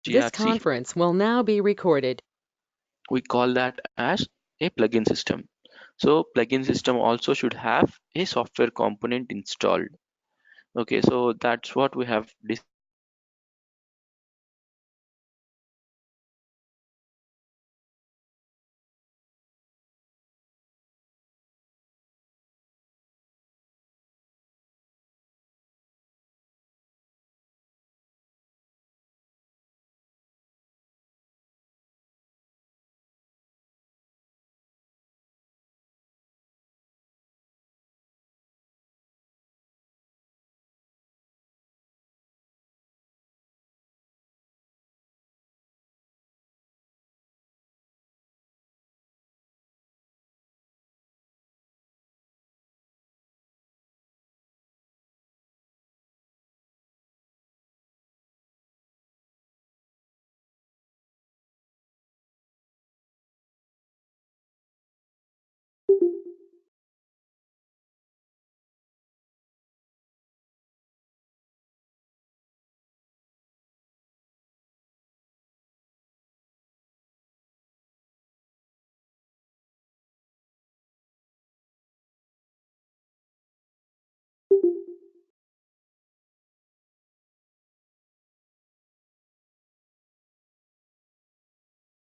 This GRC, conference will now be recorded. we call that as a plugin system. So plugin system also should have a software component installed. Okay, so that's what we have discussed yesterday.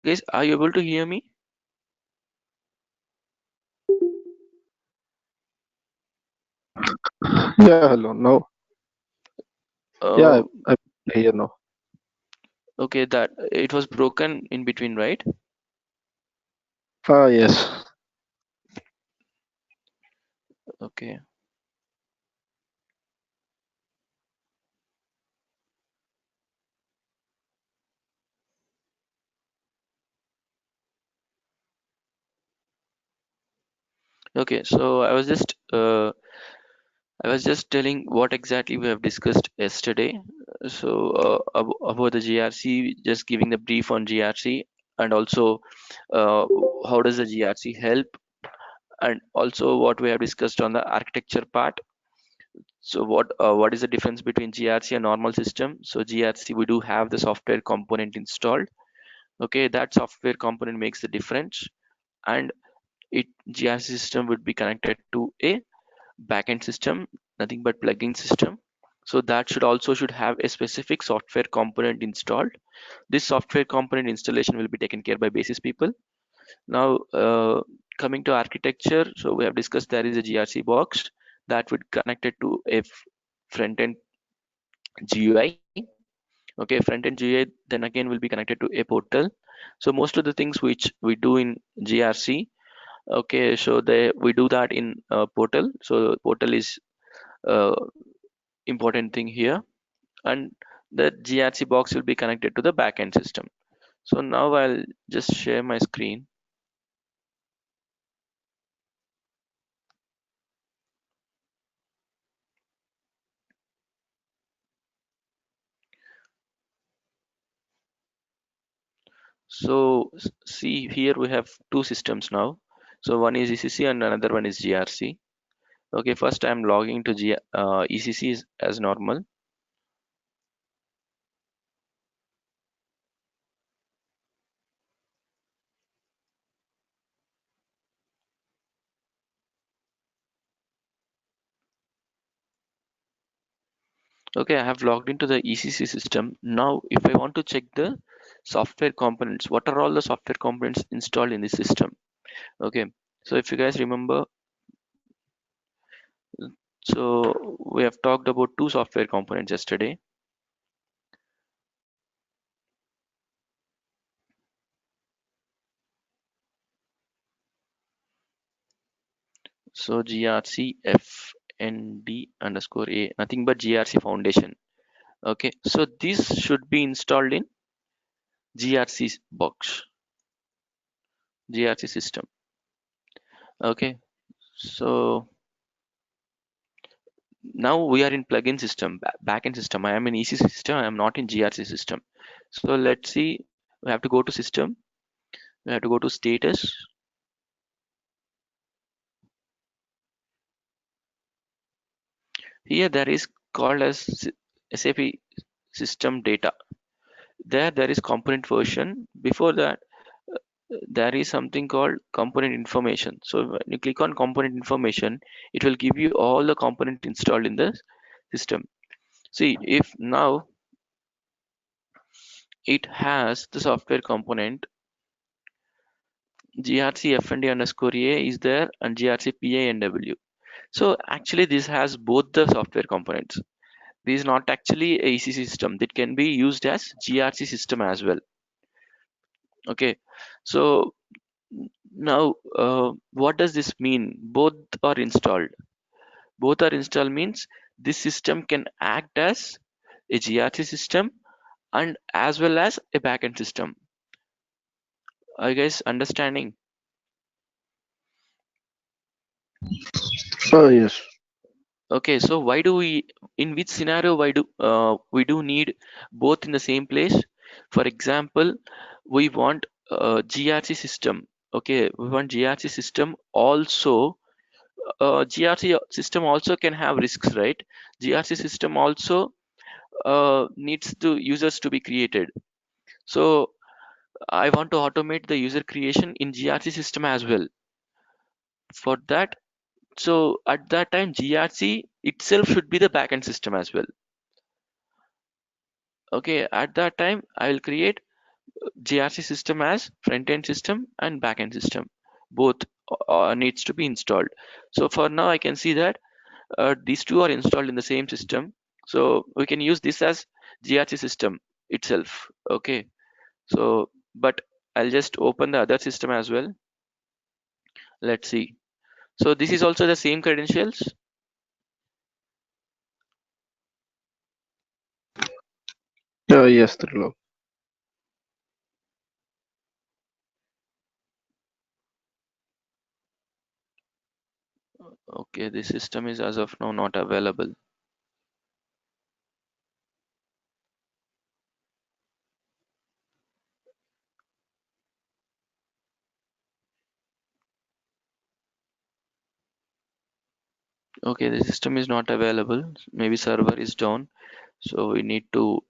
Guys, are you able to hear me? Yeah, hello. No, yeah, Uh, I'm here now. okay, that it was broken in between, right? Ah, yes. Okay, okay. So I was just telling what exactly we have discussed yesterday. So about the GRC, just giving the brief on GRC, and also uh, how does the GRC help, and also what we have discussed on the architecture part. So what is the difference between GRC and normal system? So GRC, we do have the software component installed. Okay, that software component makes the difference, and it GRC system would be connected to a backend system, nothing but plugin system. So that should have a specific software component installed. This software component installation will be taken care by basis people. Now coming to architecture, so we have discussed there is a GRC box that would connect it to a front end GUI. Okay, front end GUI then again will be connected to a portal. So most of the things which we do in GRC, okay, so we do that in portal. So portal is uh, important thing here, and the GRC box will be connected to the backend system. So now I'll just share my screen. So see here we have two systems now. So one is ECC and another one is GRC. Okay, first I'm logging to ECC as normal. Okay, I have logged into the ECC system. Now, if I want to check the software components, what are all the software components installed in the system? Okay, so if you guys remember, so we have talked about two software components yesterday. So grc fnd underscore a, nothing but grc foundation. Okay, so this should be installed in grc box, grc system. Okay, so now we are in plugin system, backend system. I am in ECC system, I am not in grc system. So let's see, we have to go to system, we have to go to status. Here there is called as SAP system data. there is component version. Before that, there is something called component information. So when you click on component information, it will give you all the component installed in the system. See, if now it has the software component grc fnd_a is there, and grc PINW. So actually this has both the software components. This is not actually a ECC system. That can be used as GRC system as well. Okay, so now what does this mean? Both are installed. Both are installed means this system can act as a GRC system and as well as a backend system. Are you guys understanding? Yes. Okay, so why do we, in which scenario, why do we do need both in the same place? For example, we want GRC system. Okay, we want GRC system also. GRC system also can have risks, right? GRC system also needs to users to be created. So I want to automate the user creation in GRC system as well. For that, so at that time, GRC itself should be the backend system as well. Okay, at that time, I will create GRC system as front-end system and back-end system. Both needs to be installed. So for now, I can see that these two are installed in the same system. So we can use this as GRC system itself. Okay, so but I'll just open the other system as well. Let's see. So this is also the same credentials. Yes, Trilok. Okay, this system is as of now not available. Okay, the system is not available. Maybe server is down. So we need to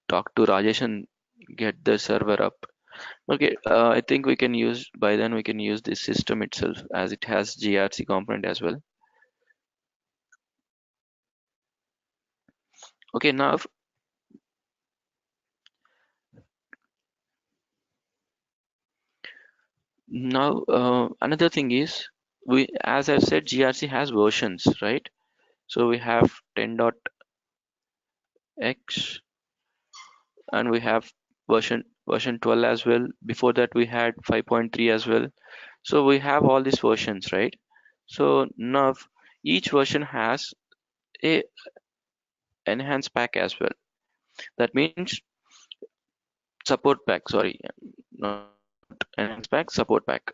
talk to Rajesh and get the server up. Okay, I think we can use, by then we can use this system itself as it has GRC component as well. Okay, now another thing is, we, as I've said, GRC has versions, right? So we have 10.x and we have version 12 as well. Before that we had 5.3 as well. So we have all these versions, right? So now each version has a enhanced pack as well. That means support pack, sorry, not enhanced pack, support pack.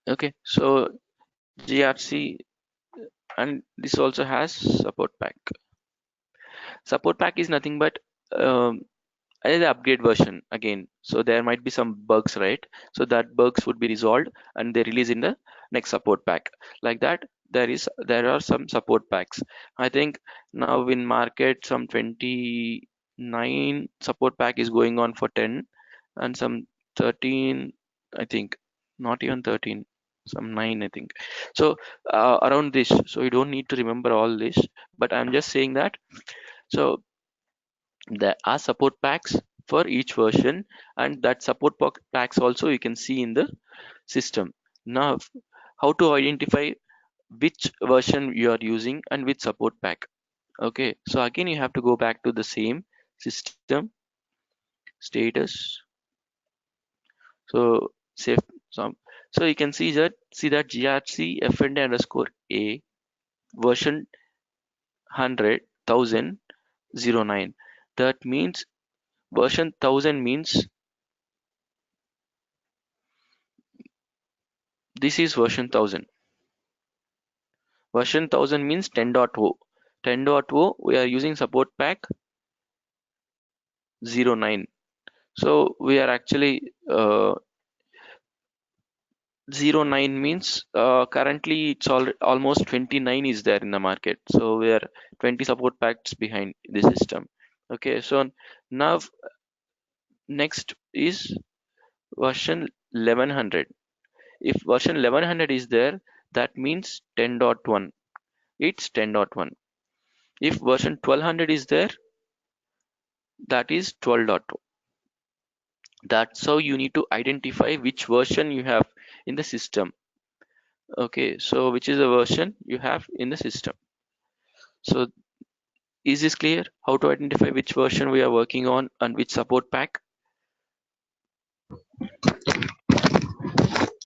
Okay, so GRC, and this also has support pack. Support pack is nothing but um, the upgrade version again. So there might be some bugs, right? So that bugs would be resolved and they release in the next support pack. Like that, there are some support packs. I think now in market some 29 support pack is going on for 10 and some 13, I think, not even 13, some 9 I think. So around this. So you don't need to remember all this, but I'm just saying that. So there are support packs for each version, and that support packs also you can see in the system. Now how to identify which version you are using and which support pack? Okay, so again you have to go back to the same system status. So save some, so you can see that grc fnd_a version 100,009. That means version 1000 means this is version 1000. Version 1000 means 10.0. 10.0 we are using support pack 09. So we are actually 09 means currently it's almost 29 is there in the market. So we are 20 support packs behind the system. Okay, so now next is version 1100. If version 1100 is there, that means 10.1. It's 10.1. If version 1200 is there, that is 12.2. That's how you need to identify which version you have in the system. Okay, so which is the version you have in the system. So is this clear? How to identify which version we are working on and which support pack?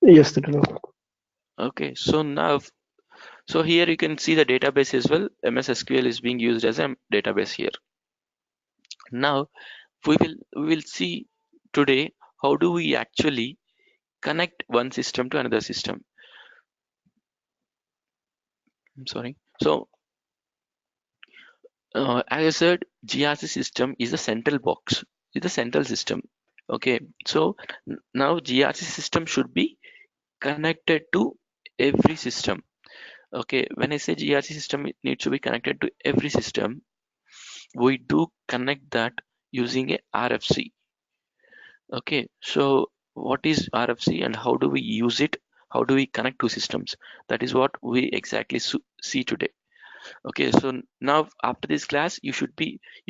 Yes, Trilo. Okay, so now, so here you can see the database as well. MS SQL is being used as a database here. Now we will see today how do we actually connect one system to another system. I'm sorry. So as I said, GRC system is a central box. It's a central system. Okay, so now GRC system should be connected to every system. Okay, when I say GRC system, it needs to be connected to every system. We do connect that using a RFC. Okay, so what is RFC and how do we use it? How do we connect two systems? That is what we exactly see today. Okay, so now after this class, you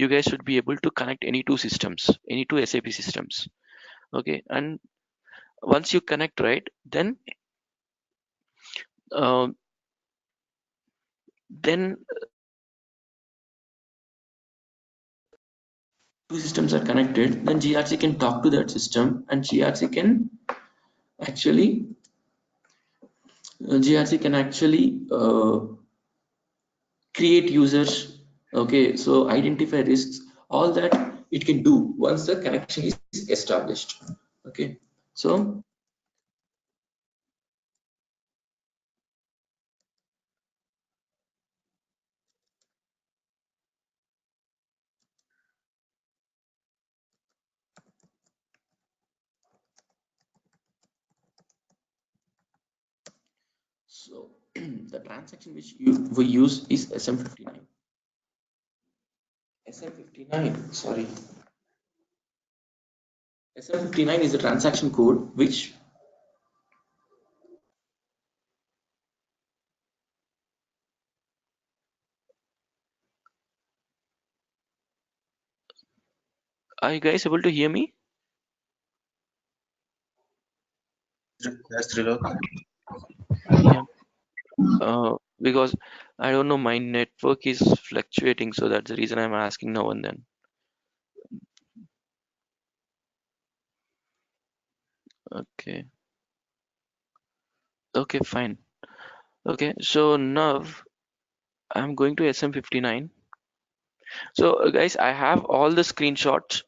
guys should be able to connect any two systems, any two SAP systems. Okay, and once you connect, right, uh, then two systems are connected, then GRC can talk to that system and actually GRC can actually create users. Okay, so identify risks, all that it can do once the connection is established. Okay, so so the transaction which we use is SM59. SM59, sorry. SM59 is the transaction code which are you guys able to hear me? Yes, Trilok. Yeah. Because I don't know, my network is fluctuating, so that's the reason I'm asking now and then. Okay. Okay, fine. Okay, so now I'm going to SM59. So guys, I have all the screenshots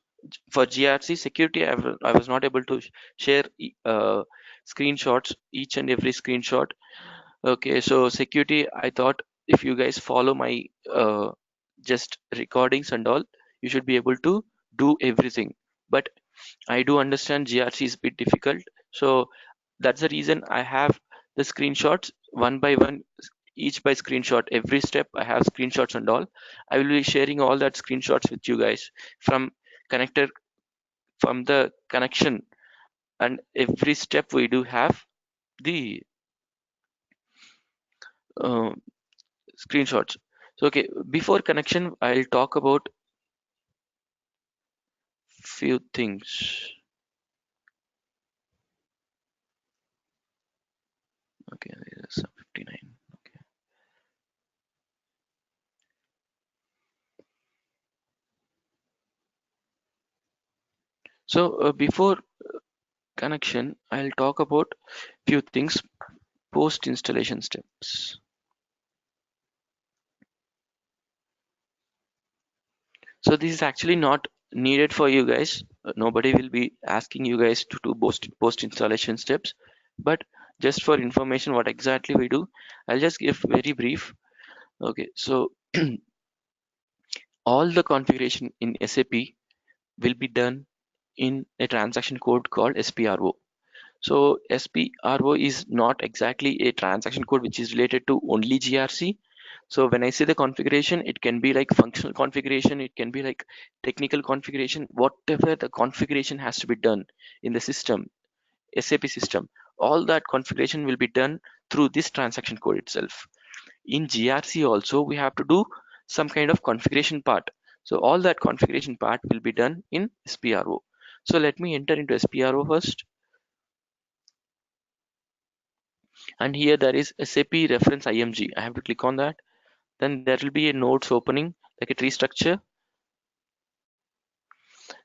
for GRC security. I was not able to share screenshots, each and every screenshot. Okay, so security, I thought if you guys follow my just recordings and all, you should be able to do everything. But I do understand GRC is a bit difficult, so that's the reason I have the screenshots one by one, each by screenshot. Every step I have screenshots and all. I will be sharing all that screenshots with you guys from connector, from the connection, and every step we do have the uh, screenshots. So okay, before connection, I'll talk about few things. Okay, there's 59. Okay. So before connection, I'll talk about few things post installation steps. So this is actually not needed for you guys. Nobody will be asking you guys to do post installation steps, but just for information what exactly we do, I'll just give very brief. Okay, so all the configuration in SAP will be done in a transaction code called SPRO. So SPRO is not exactly a transaction code which is related to only GRC. So when I say the configuration, it can be like functional configuration, it can be like technical configuration, whatever the configuration has to be done in the system, SAP system, all that configuration will be done through this transaction code itself. In GRC also, we have to do some kind of configuration part. So all that configuration part will be done in SPRO. So let me enter into SPRO first. And here there is SAP reference IMG. I have to click on that. Then there will be a nodes opening like a tree structure.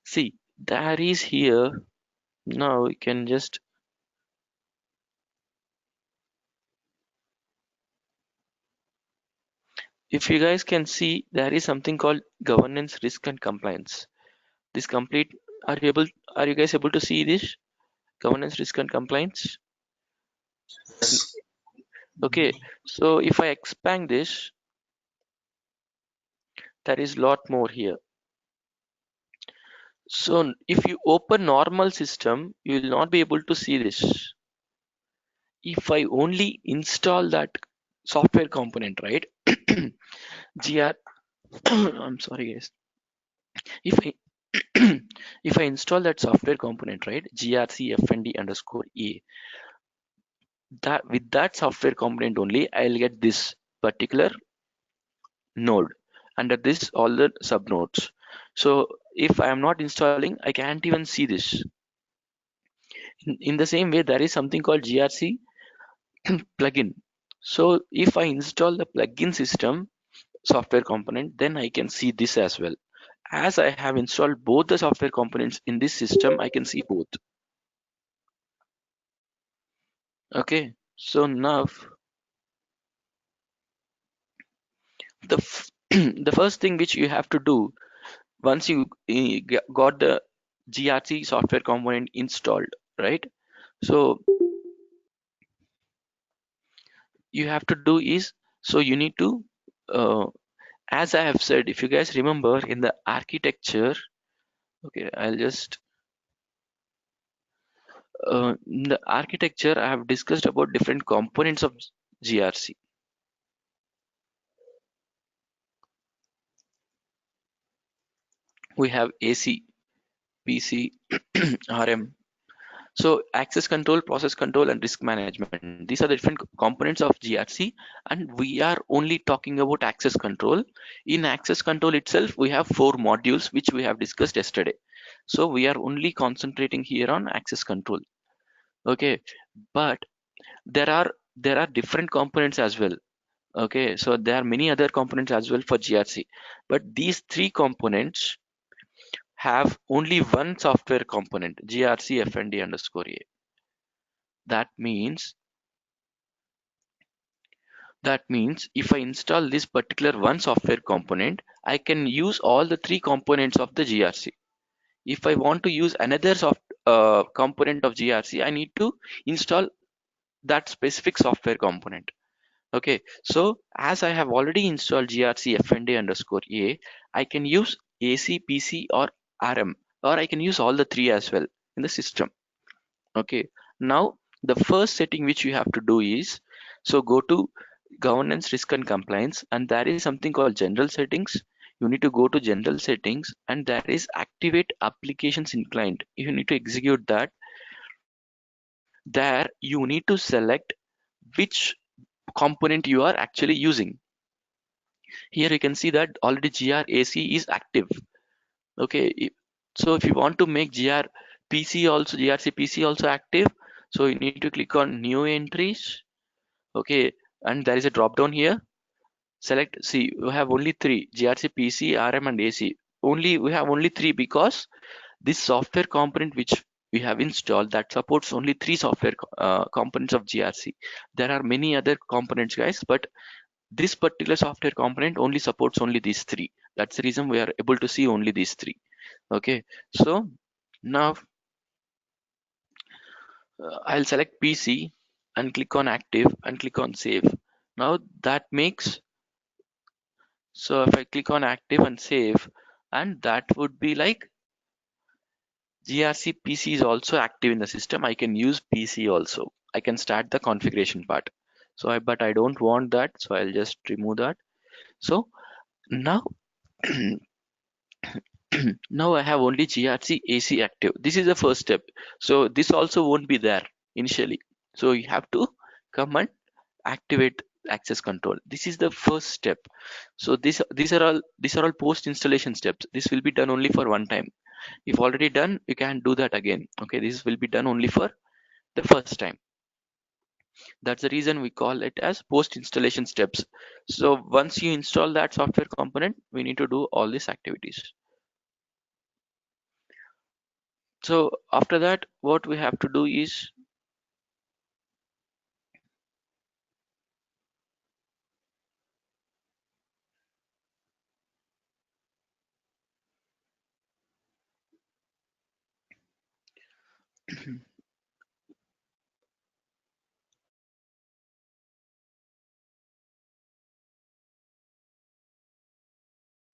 See, there is here. Now we can just, if you guys can see, there is something called governance, risk and compliance. This complete, are you guys able to see this? Governance, risk and compliance. Yes. Okay, so if I expand this, there is lot more here. So if you open normal system, you will not be able to see this. If I only install that software component, right? GR, I'm sorry guys. If I if I install that software component, right? grc fnd underscore a, that with that software component only, I'll get this particular node. Under this, all the subnodes. So if I am not installing, I can't even see this. In the same way, there is something called grc plugin. So if I install the plugin system software component, then I can see this as well. As I have installed both the software components in this system, I can see both. Okay, so now the the first thing which you have to do once you got the grc software component installed, right? So you have to do is, so you need to, uh, as I have said, if you guys remember in the architecture, okay, I'll just, in the architecture I have discussed about different components of grc. We have ac, pc, rm. So access control, process control, and risk management. These are the different components of GRC, and we are only talking about access control. In access control itself, we have 4 modules which we have discussed yesterday. So we are only concentrating here on access control. Okay, but there are different components as well. Okay, so there are many other components as well for GRC, but these 3 components have only one software component, GRC FND underscore A. That means if I install this particular one software component, I can use all the 3 components of the GRC. If I want to use another component of GRC, I need to install that specific software component. Okay, so as I have already installed grc fnd underscore a, I can use ac, pc, or rm, or I can use all the 3 as well in the system. Okay, now the first setting which you have to do is, so go to governance, risk and compliance, and there is something called general settings. You need to go to general settings, and there is activate applications in client. You need to execute that. There you need to select which component you are actually using. Here you can see that already grac is active. Okay, so if you want to make grpc also, grc pc also active, so you need to click on new entries. Okay, and there is a drop down here. Select, see, we have only 3, grc pc, rm and ac. Only we have only 3 because this software component which we have installed, that supports only 3 software components of grc. There are many other components guys, but this particular software component only supports only these 3. That's the reason we are able to see only these 3. Okay, so now I'll select pc and click on active and click on save. Now that makes, so if I click on active and save, and that would be like GRC PC is also active in the system. I can use PC also. I can start the configuration part. But I don't want that, so I'll just remove that. So now now I have only GRC AC active. This is the first step. So this also won't be there initially. So you have to come and activate access control. This is the first step. So these are all post installation steps. This will be done only for one time. If already done, you can do that again. Okay, this will be done only for the first time. That's the reason we call it as post installation steps. So once you install that software component, we need to do all these activities. So after that, what we have to do is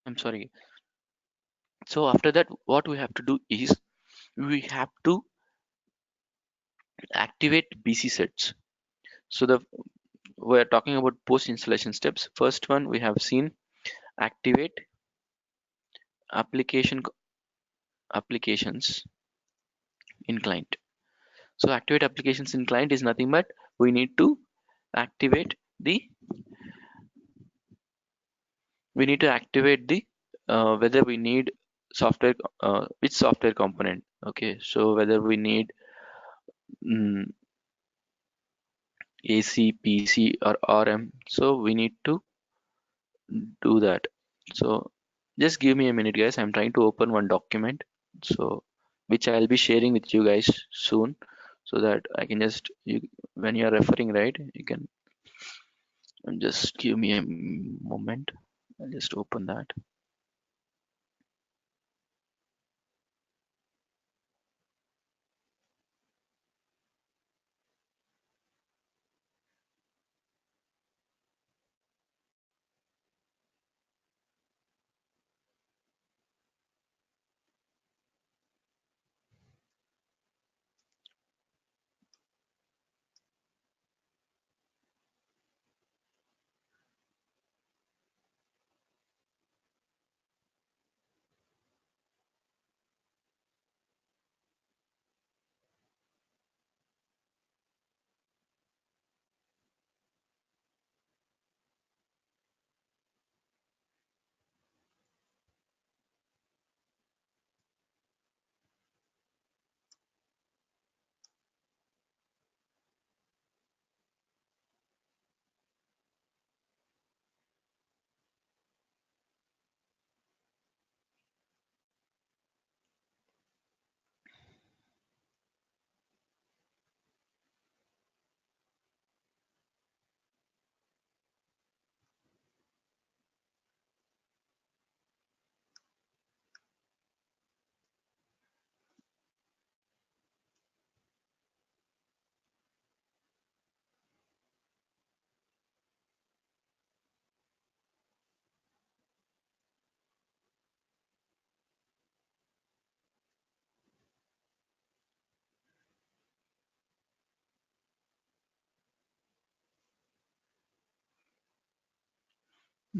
I'm sorry. So after that, what we have to do is we have to activate BC sets. So we're talking about post installation steps. First one we have seen, activate applications in client. So activate applications in client is nothing but we need to activate the whether we need software, which software component. Okay, so whether we need mm, AC, PC or RM. So we need to do that. So just give me a minute, guys. I'm trying to open one document, so which I'll be sharing with you guys soon, so that I can just when you're referring, right, you can just give me a moment. I'll just open that.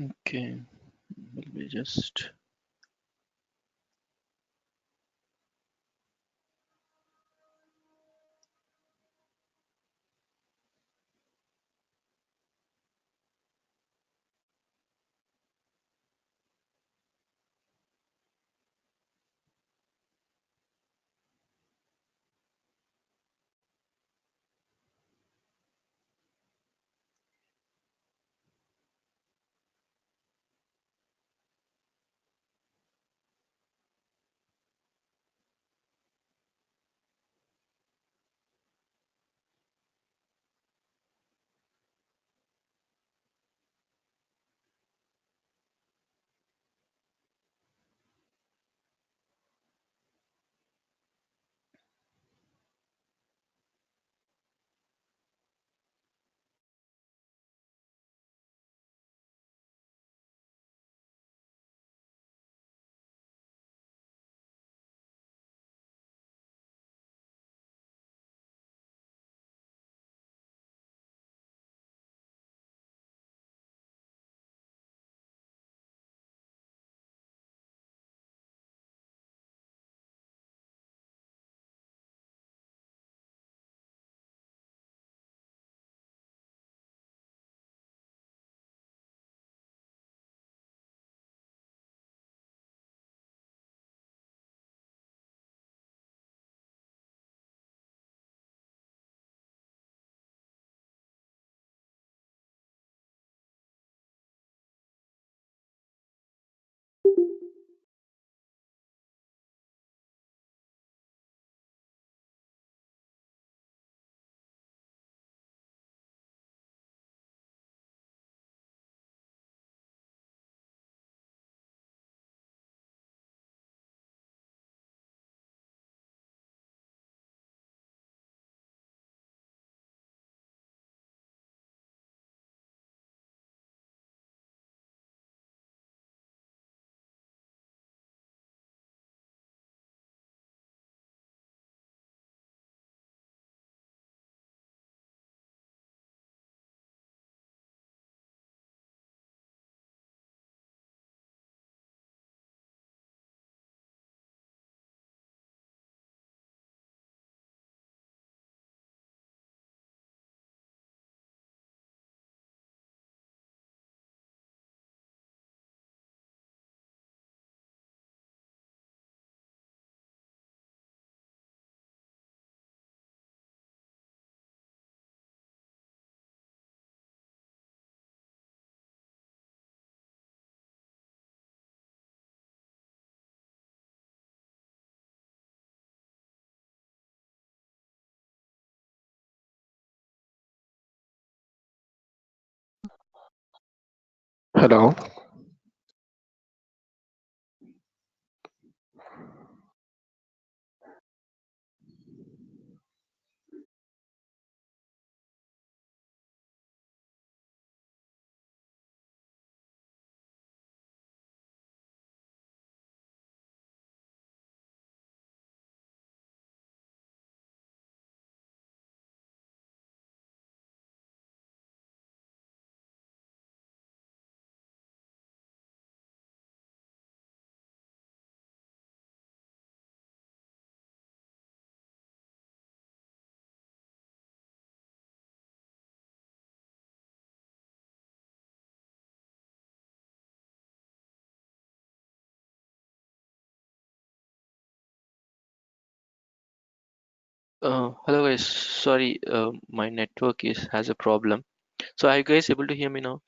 Okay, let me just Hello. Hello guys, sorry, my network is has a problem. So are you guys able to hear me now?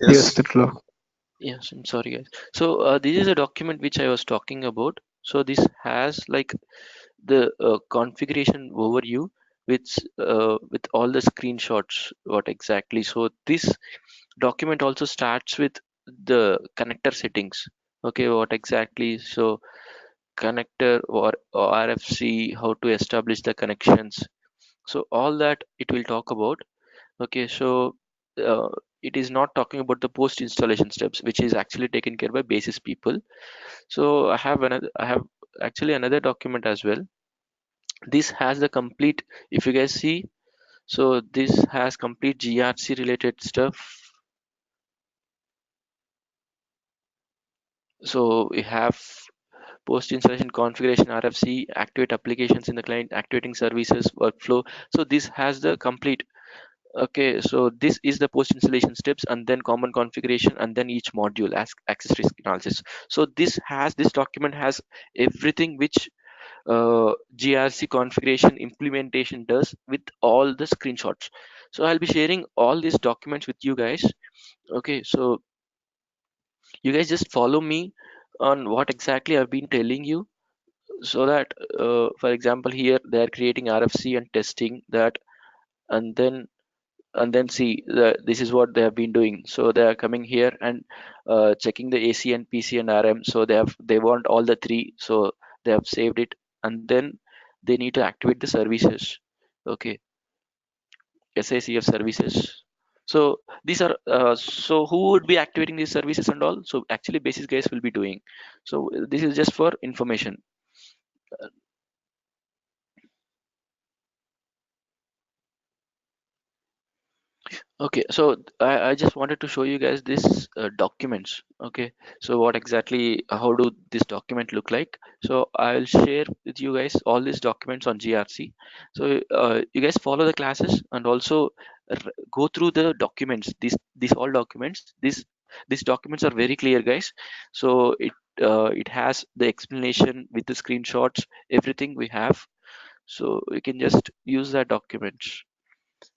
Yes, Yes. Trilo. Yes, I'm sorry guys. So this is a document which I was talking about. So this has like the configuration overview with all the screenshots what exactly. So this document also starts with the connector settings. Okay, what exactly? So connector or RFC, how to establish the connections. So all that it will talk about. Okay, so uh, it is not talking about the post installation steps, which is actually taken care by basis people. So I have actually another document as well. This has the complete, if you guys see, so this has complete GRC related stuff. So we have post installation configuration, RFC, activate applications in the client, activating services, workflow. So this has the complete. Okay, so this is the post installation steps and then common configuration and then each module as access risk analysis. So this document has everything which GRC configuration implementation does with all the screenshots. So I'll be sharing all these documents with you guys. Okay, so you guys just follow me on what exactly I've been telling you, so that for example here they are creating RFC and testing that, and then see this is what they have been doing. So they are coming here and checking the AC and PC and RM. So they want all the three, so they have saved it, and then they need to activate the services. Okay, SICF services. So these are so who would be activating these services and all? So actually basis guys will be doing. So this is just for information. Okay, so I just wanted to show you guys this documents. Okay, so what exactly, how do this document look like? So I'll share with you guys all these documents on GRC. So you guys follow the classes and also go through the documents. These all documents. These documents are very clear, guys. So it has the explanation with the screenshots, everything we have. So we can just use that documents.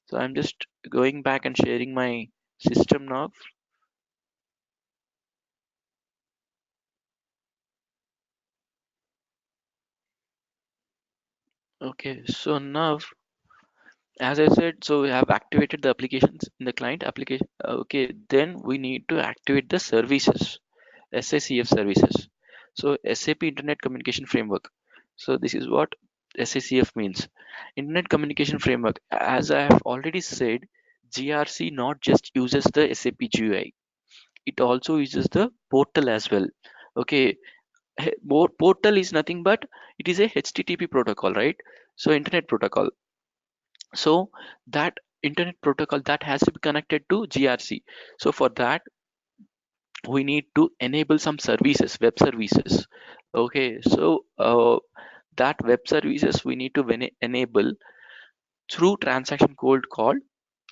So I'm just going back and sharing my system now. Okay, so now, as I said, so we have activated the applications in the client application. Okay, then we need to activate the services, SICF services. So SAP Internet Communication Framework. So this is what SICF means. Internet Communication Framework. As I have already said, GRC not just uses the SAP GUI, it also uses the portal as well. Okay, portal is nothing but it is a HTTP protocol, right? So internet protocol. So that internet protocol that has to be connected to GRC. So for that we need to enable some services, web services. Okay, so that web services we need to enable through transaction code called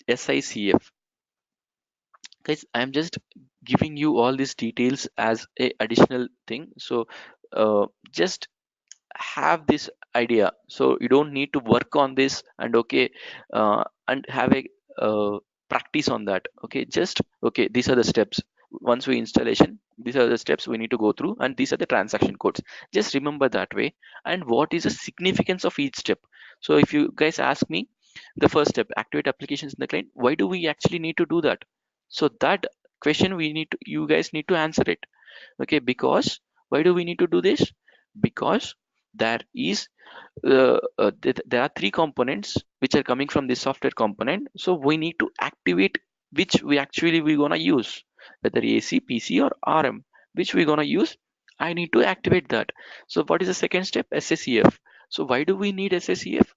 SICF. Guys, I'm just giving you all these details as a additional thing. So just have this idea, so you don't need to work on this and okay, and have a practice on that. Okay, just okay, these are the steps. Once we installation, these are the steps we need to go through and these are the transaction codes. Just remember that way. And what is the significance of each step? So if you guys ask me, The first step, activate applications in the client. Why do we actually need to do that? So that question you guys need to answer it. Okay, because why do we need to do this? Because there is there are three components which are coming from this software component. So we need to activate which we gonna use, whether AC, PC or RM, which we gonna use. I need to activate that. So what is the second step? SSEF. So why do we need SSEF?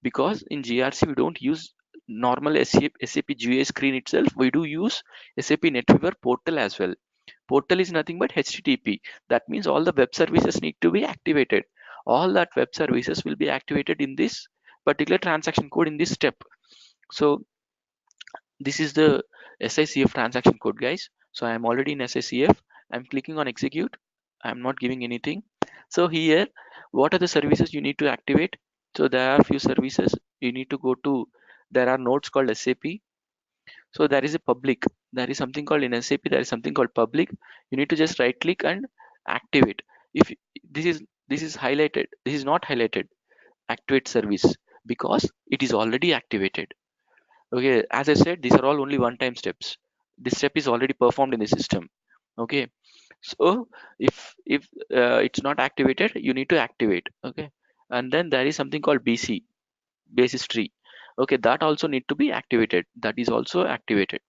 Because in GRC we don't use normal SAP GUI screen itself. We do use SAP NetWeaver portal as well. Portal is nothing but HTTP. That means all the web services need to be activated. All that web services will be activated in this particular transaction code in this step. So this is the SICF transaction code, guys. So I am already in SICF. I'm clicking on execute. I'm not giving anything. So here, what are the services you need to activate? So there are a few services you need to go to. There are nodes called SAP. So there is a public. There is something called in SAP. There is something called public. You need to just right click and activate. If this is this is highlighted, this is not highlighted. Activate service because it is already activated. Okay, as I said, these are all only one-time steps. This step is already performed in the system. Okay, so if it's not activated, you need to activate. Okay, and then there is something called BC, basis tree. Okay, that also need to be activated. That is also activated.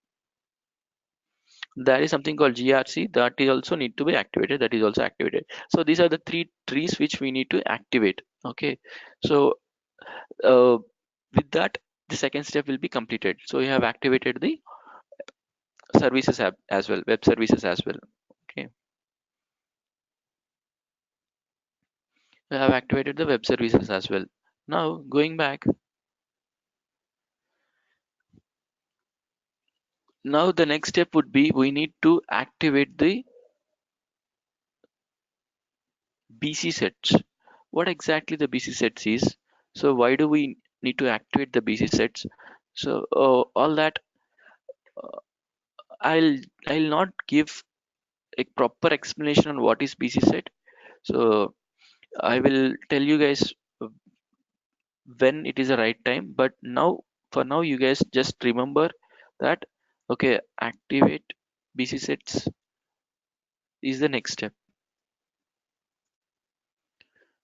There is something called GRC that is also need to be activated. That is also activated. So these are the three trees which we need to activate. Okay, so uh, with that the second step will be completed. So you have activated the services app as well, web services as well. Okay, you have activated the web services as well. Now going back, now the next step would be we need to activate the BC sets. What exactly the BC sets is? So why do we need to activate the BC sets? So all that uh, I'll I'll not give a proper explanation on what is BC set. So I will tell you guys when it is the right time. But now, for now, you guys just remember that okay, activate BC sets is the next step.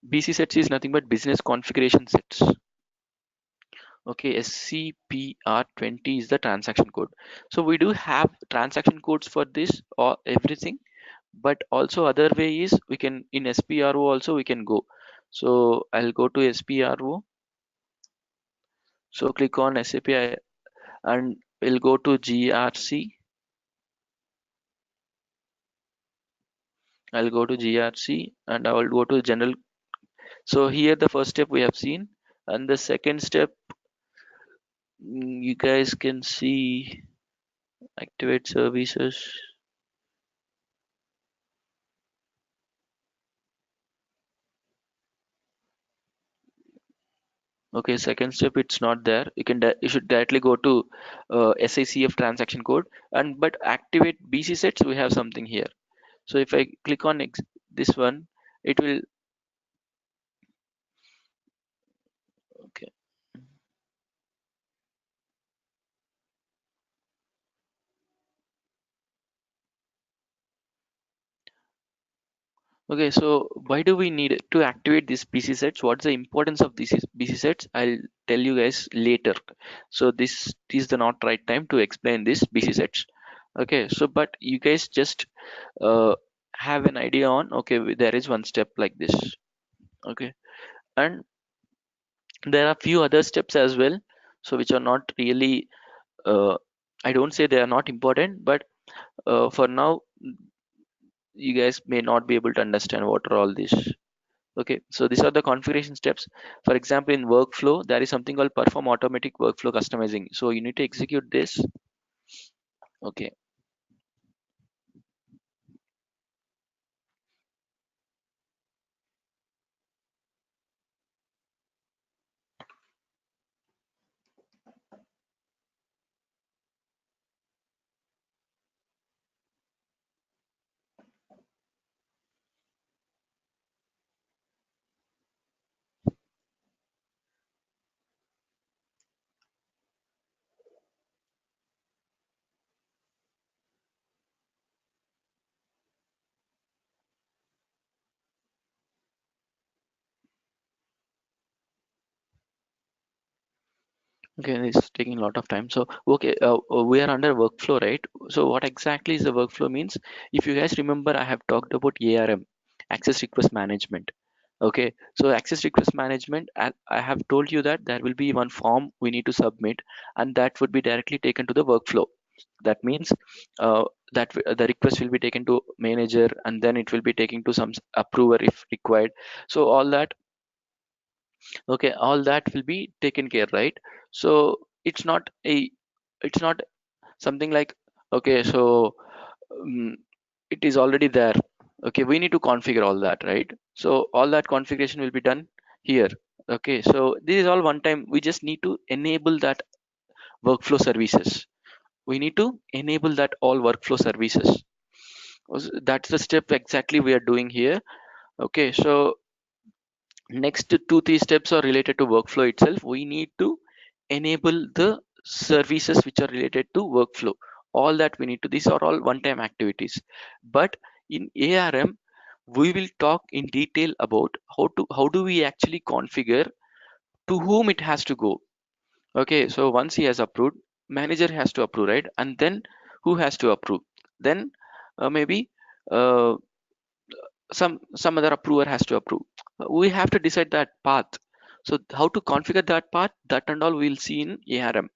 BC sets is nothing but business configuration sets. Okay, SCPR20 is the transaction code. So we do have transaction codes for this or everything, but also other way is we can in SPRO also we can go. So I'll go to SPRO. So click on SAP and we'll go to GRC. I'll go to GRC and I will go to general. So here the first step we have seen, and the second step you guys can see activate services. Okay, second step it's not there. You should directly go to SICF transaction code and but activate BC sets. We have something here. So if I click on this one, it will okay. Okay, so why do we need to activate these BC sets? What's the importance of these BC sets? I'll tell you guys later. So this is the not right time to explain this BC sets. Okay, so but you guys just uh, have an idea on okay, there is one step like this. Okay, and there are few other steps as well. So which are not really I don't say they are not important, but for now you guys may not be able to understand what are all these. Okay, so these are the configuration steps. For example, in workflow, there is something called perform automatic workflow customizing. So you need to execute this. Okay, Okay, this is taking a lot of time. So, okay, we are under workflow, right? So, what exactly is the workflow means? If you guys remember, I have talked about ARM, Access Request Management. Okay, so Access Request Management, I have told you that there will be one form we need to submit, and that would be directly taken to the workflow. That means uh, the request will be taken to manager, and then it will be taken to some approver if required. So all that will be taken care, right? So it's not something like, okay, so um, it is already there. Okay, we need to configure all that, right? So all that configuration will be done here. Okay, so this is all one time. We just need to enable that workflow services. We need to enable that all workflow services. That's the step exactly we are doing here. Okay, so next two three steps are related to workflow itself. We need to enable the services which are related to workflow. All that we need to, these are all one time activities. But in ARM we will talk in detail about how do we actually configure, to whom it has to go. Okay, so once he has approved, manager has to approve, right? And then who has to approve? Then maybe uh, some other approver has to approve. We have to decide that path. So how to configure that path, that and all we'll see in ARM.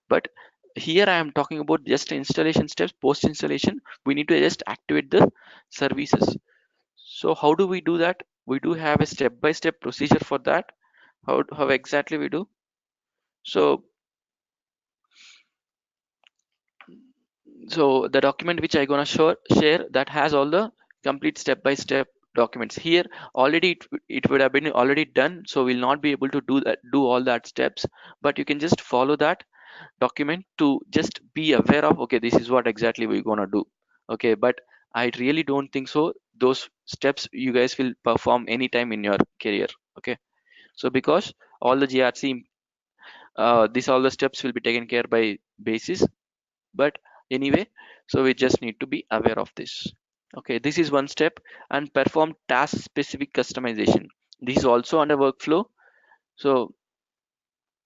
But here I am talking about just installation steps. Post installation we need to just activate the services. So how do we do that? We do have a step by step procedure for that. How exactly we do? So the document which I gonna share, that has all the complete step by step documents here. Already it would have been already done, so we'll not be able to do all that steps. But you can just follow that document to just be aware of, okay, this is what exactly we're gonna do. Okay, but I really don't think so those steps you guys will perform anytime in your career. Okay, so because all the GRC, these all the steps will be taken care by basis. But anyway, so we just need to be aware of this. Okay, this is one step. And perform task specific customization, this is also under workflow. So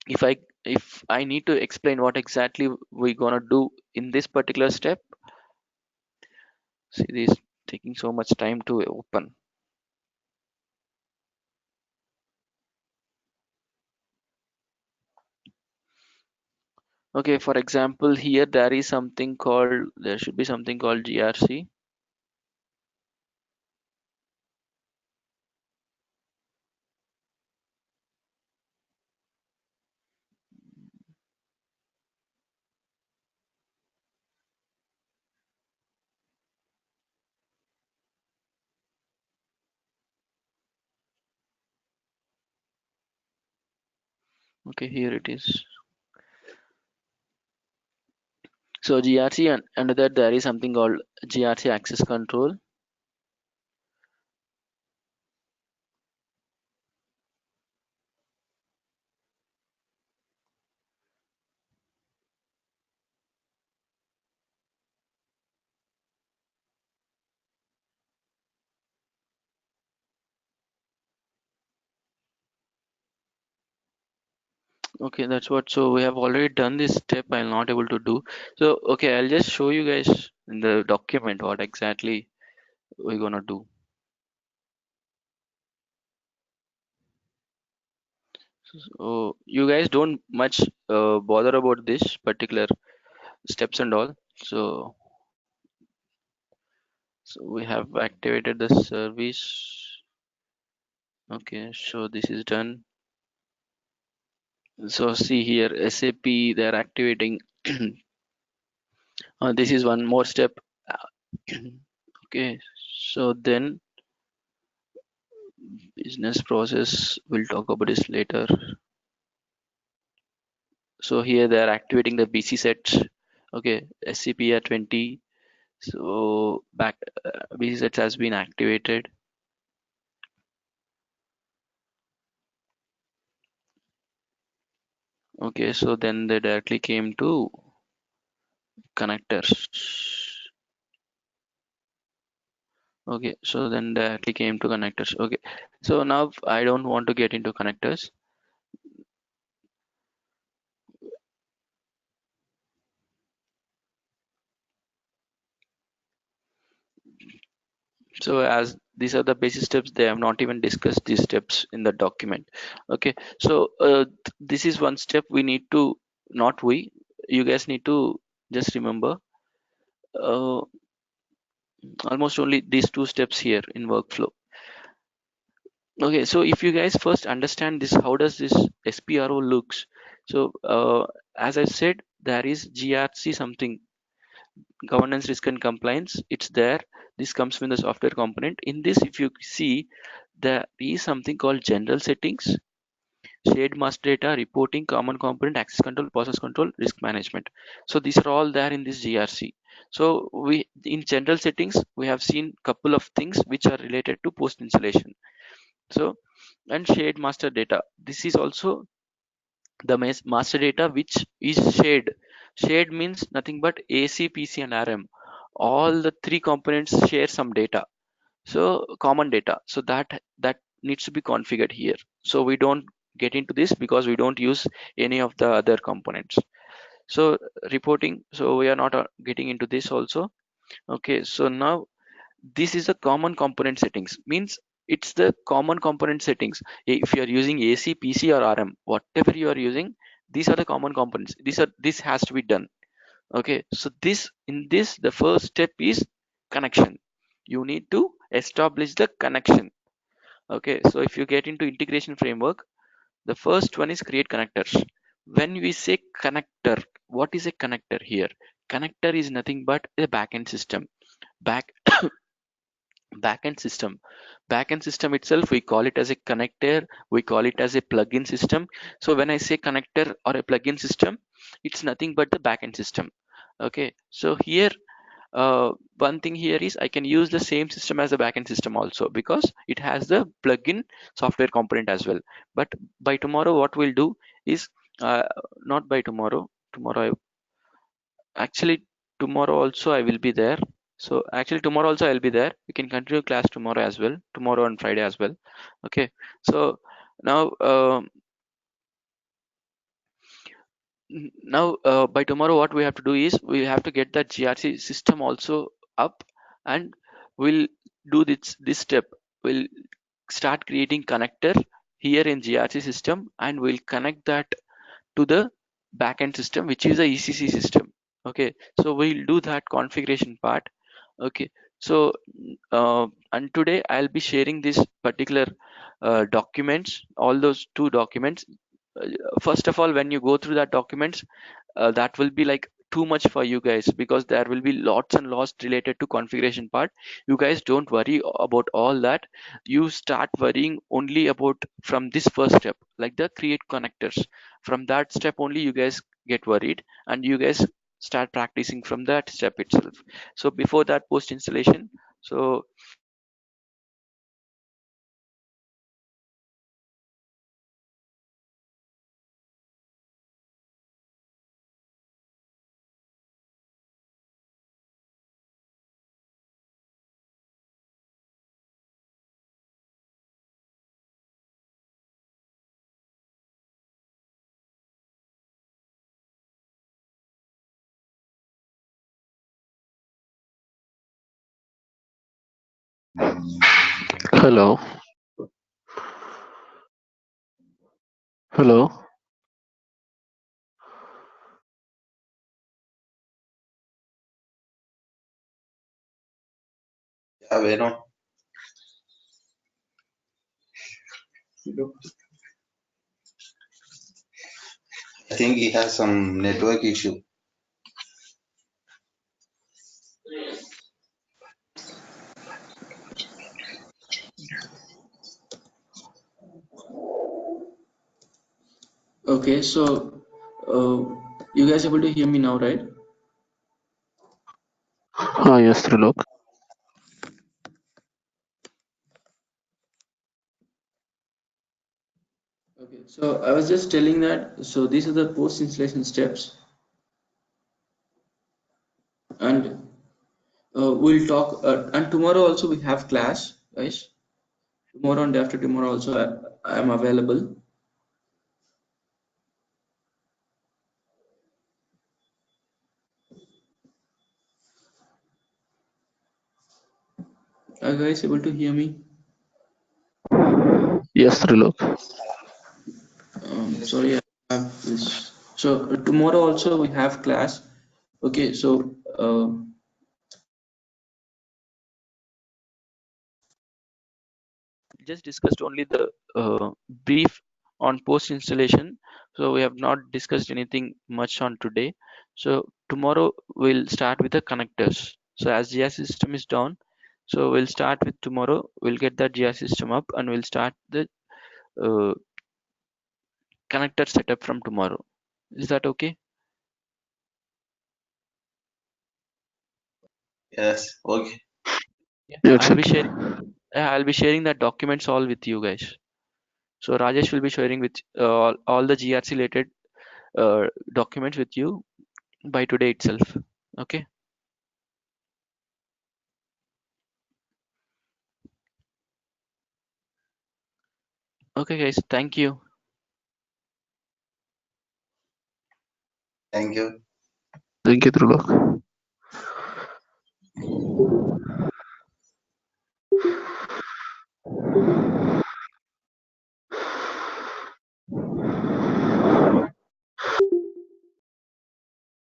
if I need to explain what exactly we're gonna do in this particular step, see, this taking so much time to open. Okay, for example, here there should be something called GRC. Okay, here it is. So GRC, and under that there is something called GRC access control. Okay, that's what. So we have already done this step. I'm not able to do. So okay, I'll just show you guys in the document what exactly we're gonna do. So you guys don't much bother about this particular steps and all. So we have activated the service. Okay, so this is done. So see here, SAP, they're activating. This is one more step. Okay, so then business process, we'll talk about this later. So here they are activating the BC sets. Okay, SCP 20. So BC sets has been activated. Okay, so then they directly came to connectors. Okay, so then directly came to connectors. Okay, so now I don't want to get into connectors. So as these are the basic steps, they have not even discussed these steps in the document. Okay, so this is one step we need to, not we, you guys need to just remember uh, almost only these two steps here in workflow. Okay, so if you guys first understand this, how does this SPRO looks? So as I said, there is GRC something, governance, risk and compliance. It's there. This comes from the software component. In this, if you see, there is something called general settings, shared master data, reporting, common component, access control, process control, risk management. So these are all there in this GRC. So we, in general settings, we have seen couple of things which are related to post installation. So, and shared master data, this is also the master data which is shared. Shared means nothing but AC, PC and RM, all the three components share some data, so common data. So that needs to be configured here. So we don't get into this because we don't use any of the other components. So reporting, so we are not getting into this also. Okay, so now this is the common component settings, means it's the common component settings. If you are using AC, PC or RM, whatever you are using, these are the common components. This has to be done. Okay, so this, in this, the first step is connection. You need to establish the connection. Okay, so if you get into integration framework, the first one is create connectors. When we say connector, what is a connector here? Connector is nothing but a backend system. Back backend system. Backend system itself, we call it as a connector, we call it as a plugin system. So when I say connector or a plugin system, it's nothing but the backend system. Okay, so here one thing here is I can use the same system as a backend system also, because it has the plugin software component as well. But by tomorrow what we'll do is, uh, not by tomorrow, actually tomorrow also I will be there. So actually tomorrow also I'll be there. We can continue class tomorrow as well, tomorrow and Friday as well. Okay, so now by tomorrow what we have to do is we have to get that GRC system also up, and we'll do this step. We'll start creating connector here in GRC system, and we'll connect that to the backend system, which is a ECC system. Okay, so we'll do that configuration part. Okay, so and today I'll be sharing this particular documents, all those two documents. First of all, when you go through that documents, that will be like too much for you guys, because there will be lots and lots related to configuration part. You guys don't worry about all that. You start worrying only about from this first step, like the create connectors. From that step only you guys get worried, and you guys start practicing from that step itself. So before that, post installation, so Hello. Hello. Yeah, Venu. I think he has some network issue. Okay, so you guys able to hear me now, right? Yes, Trilok. Okay, so I was just telling that, so these are the post installation steps, and we'll talk, and tomorrow also we have class, guys. Tomorrow and after tomorrow also I am available. Are you guys able to hear me? Yes, Trilok. Sorry, I have this. So tomorrow also we have class. Okay, so Just discussed only the brief on post installation, so we have not discussed anything much on today. So tomorrow we'll start with the connectors. So as GI system is down, so we'll start with tomorrow. We'll get that GI system up and we'll start the uh, connector setup from tomorrow. Is that okay? Yes, okay. Yeah, Yeah, it's I'll be okay. sharing. Yeah, I'll be sharing that documents all with you guys. So Rajesh will be sharing with all the GRC related documents with you by today itself. Okay. Okay, guys. Thank you. Thank you. Thank you, Trilok.